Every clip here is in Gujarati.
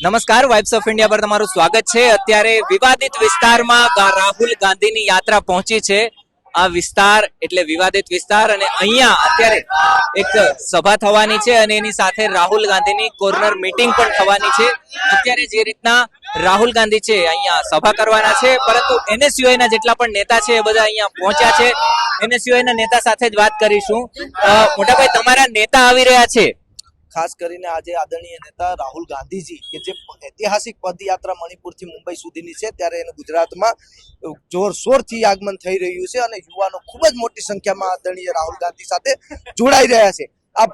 નમસ્કાર, વાઇબ્સ ઓફ ઇન્ડિયા પર તમારું સ્વાગત છે। અત્યારે વિવાદિત વિસ્તારમાં રાહુલ ગાંધીની યાત્રા પહોંચી છે। આ વિસ્તાર એટલે વિવાદિત વિસ્તાર અને અહીંયા અત્યારે એક સભા થવાની છે અને એની સાથે રાહુલ ગાંધીની કોર્નર મીટિંગ પણ થવાની છે। અત્યારે જે રીતના રાહુલ ગાંધી છે અહીંયા સભા કરવાના છે, પરંતુ એનએસયુઆઈના જેટલા પણ નેતા છે એ બધા અહીંયા પહોંચ્યા છે। એનએસયુઆઈના નેતા સાથે જ વાત કરીશું। મોટાભાઈ, તમારા નેતા આવી રહ્યા છે। ખાસ કરીને આજે આદરણીય નેતા રાહુલ ગાંધીજી કે જે ઐતિહાસિક પદયાત્રા મણિપુરથી મુંબઈ સુધીની છે, ત્યારે એને ગુજરાતમાં જોરશોરથી આગમન થઈ રહ્યું છે અને યુવાનો ખૂબ જ મોટી સંખ્યામાં આદરણીય રાહુલ ગાંધી સાથે જોડાઈ રહ્યા છે। આ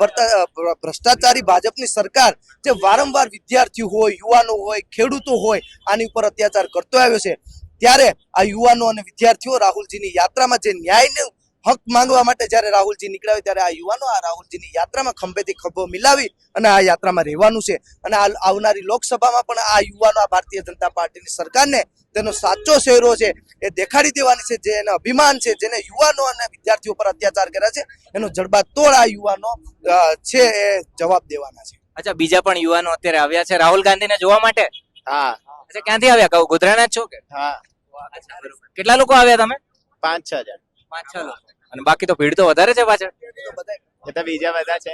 ભ્રષ્ટાચારી ભાજપની સરકાર જે વારંવાર વિદ્યાર્થીઓ હોય, યુવાનો હોય, ખેડૂતો હોય, આની ઉપર અત્યાચાર કરતો આવ્યો છે, ત્યારે આ યુવાનો અને વિદ્યાર્થીઓ રાહુલજીની યાત્રામાં જે ન્યાયનું હક માંગવા માટે જ્યારે રાહુલજી નીકળ્યા ત્યારે આ યુવાનો આ રાહુલજીની યાત્રામાં ખંભેથી ખભો મિલાવી અને આ યાત્રામાં રહેવાનું છે અને આવનારી લોકસભામાં પણ આ યુવાનો આ ભારતીય જનતા પાર્ટીની સરકારને તેનો સાચો ચહેરો છે એ દેખાડી દેવાની છે। જે એને અભિમાન છે, જેને યુવાનો અને વિદ્યાર્થીઓ પર અત્યાચાર કર્યા છે, એનો જડબાતોડ આ યુવાનો છે એ જવાબ દેવાના છે। અચ્છા, બીજા પણ યુવાનો અત્યારે આવ્યા છે રાહુલ ગાંધીને જોવા માટે? હા। અચ્છા, ક્યાંથી આવ્યા? કહું ગોધરાના જ છો કે? હા। અચ્છા, બરોબર। કેટલા લોકો આવ્યા તમે? 5-6 જણ। 5-6 લોકો। અને બાકી તો ભીડ તો વધારે છે પાછળ? એ તો બીજા બધા છે।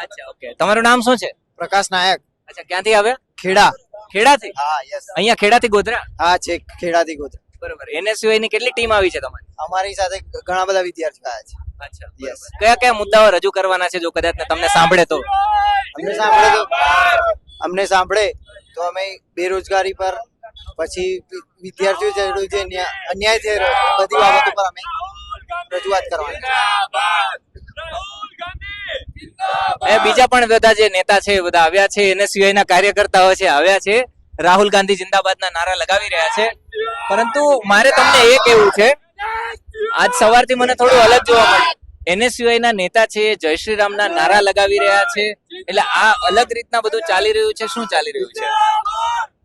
અચ્છા, ઓકે। તમારું નામ શું છે? પ્રકાશ નાયક। અચ્છા, ક્યાંથી આવ્યા? ખેડા। ખેડાથી? હા, યસ। અહીંયા ખેડાથી ગોધરા? હા, છે ખેડાથી ગોધરા। બરોબર। એનએસયુઆઈ ની કેટલી ટીમ આવી છે તમારી? અમારી સાથે ઘણા બધા વિદ્યાર્થીઓ આવ્યા છે। અચ્છા, યસ। કયા કયા મુદ્દાઓ રજૂ કરવાના છે, જો કદાચ તમને સાંભળે તો? અમને સાંભળે તો અમે બેરોજગારી પર, પછી વિદ્યાર્થીઓ જે અન્યાય થઈ રહ્યો છે, બધી બાબતો પર અમે રજૂઆત કરવાની છે। બીજા પણ બધા જે નેતા છે બધા આવ્યા છે, એનએસયુઆઈ ના કાર્યકર્તાઓ છે આવ્યા છે, રાહુલ ગાંધી જિંદાબાદના નારા લગાવી રહ્યા છે। પરંતુ મારે તમને એ કહેવું છે, આજ સવારથી મને થોડું અલગ જોવા મળ્યું। એનએસયુઆઈ ના નેતા છે જય શ્રી રામના નારા લગાવી રહ્યા છે, એટલે આ અલગ રીતના બધું ચાલી રહ્યું છે। શું ચાલી રહ્યું છે?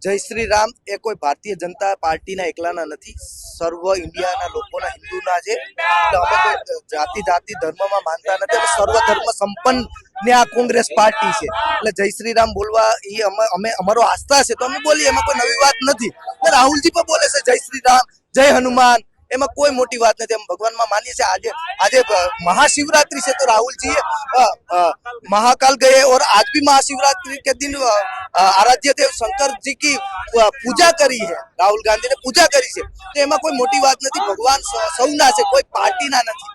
જય શ્રી રામ એ કોઈ ભારતીય જનતા પાર્ટીના એકલાના નથી, સર્વ ઇન્ડિયાના લોકોના, હિન્દુના છે। એટલે અમે કોઈ જાતિ ધર્મમાં માનતા નથી, અમે સર્વ ધર્મ સંપન્ન ને આ કોંગ્રેસ પાર્ટી છે, એટલે જય શ્રી રામ બોલવા એ અમે અમારો આસ્થા છે તો અમે બોલીએ, એમાં કોઈ નવી વાત નથી। રાહુલજી પણ બોલે છે જય શ્રી રામ, જય હનુમાન, એમાં કોઈ મોટી વાત નથી। અમે ભગવાનમાં માનીએ છીએ। આજે महाशिवरात्रि से तो राहुल जी महाकाल गए और आज भी महाशिवरात्रि के दिन आराध्य देव शंकर जी की पूजा करी है, राहुल गांधी ने पूजा करी है, तो एમાં કોઈ મોટી વાત નથી। ભગવાન સૌના છે, કોઈ પાર્ટીના નથી।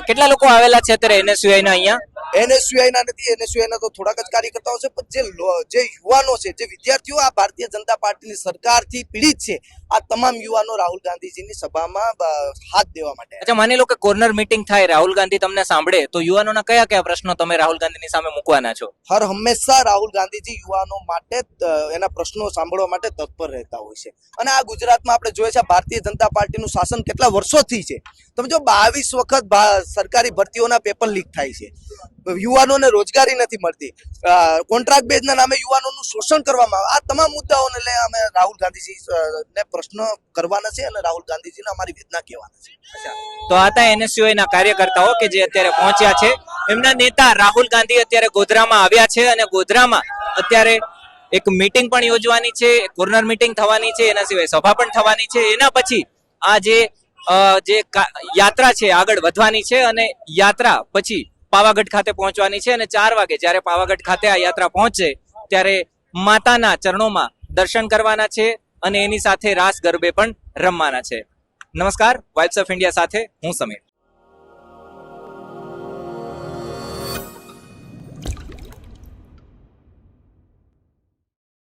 કેટલા લોકો આવેલા છે અત્યારે એનએસયુઆઈ ના અહીંયા? એનએસયુઆઈ ના નથી, એનએસયુઆઈ ના તો થોડાક જ કાર્યકર્તાઓ છે, પણ જે યુવાનો છે, જે વિદ્યાર્થીઓ આ ભારતીય જનતા પાર્ટીની સરકારથી પીડિત છે, આ તમામ યુવાનો રાહુલ ગાંધીજીની સભામાં હાથ દેવા માટે। અચ્છા, માની લો કે કોર્નર મીટિંગ થાય, રાહુલ ગાંધી તમને સાંભળે, તો યુવાનોના કયા કયા પ્રશ્નો તમે રાહુલ ગાંધીની સામે મૂકવાના છો? હર હંમેશા રાહુલ ગાંધીજી યુવાનો માટે એના પ્રશ્નો સાંભળવા માટે તત્પર રહેતા હોય છે અને આ ગુજરાતમાં આપણે જોઈએ છે ભારતીય જનતા પાર્ટીનું શાસન કેટલા વર્ષોથી છે। તમે જો 22 વખત સરકારી ભરતીઓના પેપર લીક થાય છે, યુવાનોને રોજગારી નથી મળતી, કોન્ટ્રાક્ટ બેઝના નામે યુવાનોનું શોષણ કરવામાં આવે। આ તમામ મુદ્દાઓને લઈ અમે રાહુલ ગાંધીજી ને પ્રશ્નો કરવાના છે અને રાહુલ ગાંધીજીને અમારી વેદના કહેવાના છે। તો આ હતા એનએસયુઆઈ ના કાર્યકર્તાઓ કે જે અત્યારે પહોંચ્યા છે। એમના નેતા રાહુલ ગાંધી અત્યારે ગોધરામાં આવ્યા છે અને ગોધરામાં અત્યારે એક મીટિંગ પણ યોજવાની છે, કોર્નર મીટિંગ થવાની છે, એના સિવાય સભા પણ થવાની છે। એના પછી આ જે યાત્રા છે આગળ વધવાની છે અને યાત્રા પછી પાવાગઢ ખાતે પહોંચવાની છે અને 4 વાગે જ્યારે પાવાગઢ ખાતે આ યાત્રા પહોંચે ત્યારે માતાના ચરણોમાં દર્શન કરવાના છે અને એની સાથે રાસ ગરબે પણ રમવાના છે। નમસ્કાર, વાઇબ્સ ઓફ ઇન્ડિયા સાથે હું સમીર।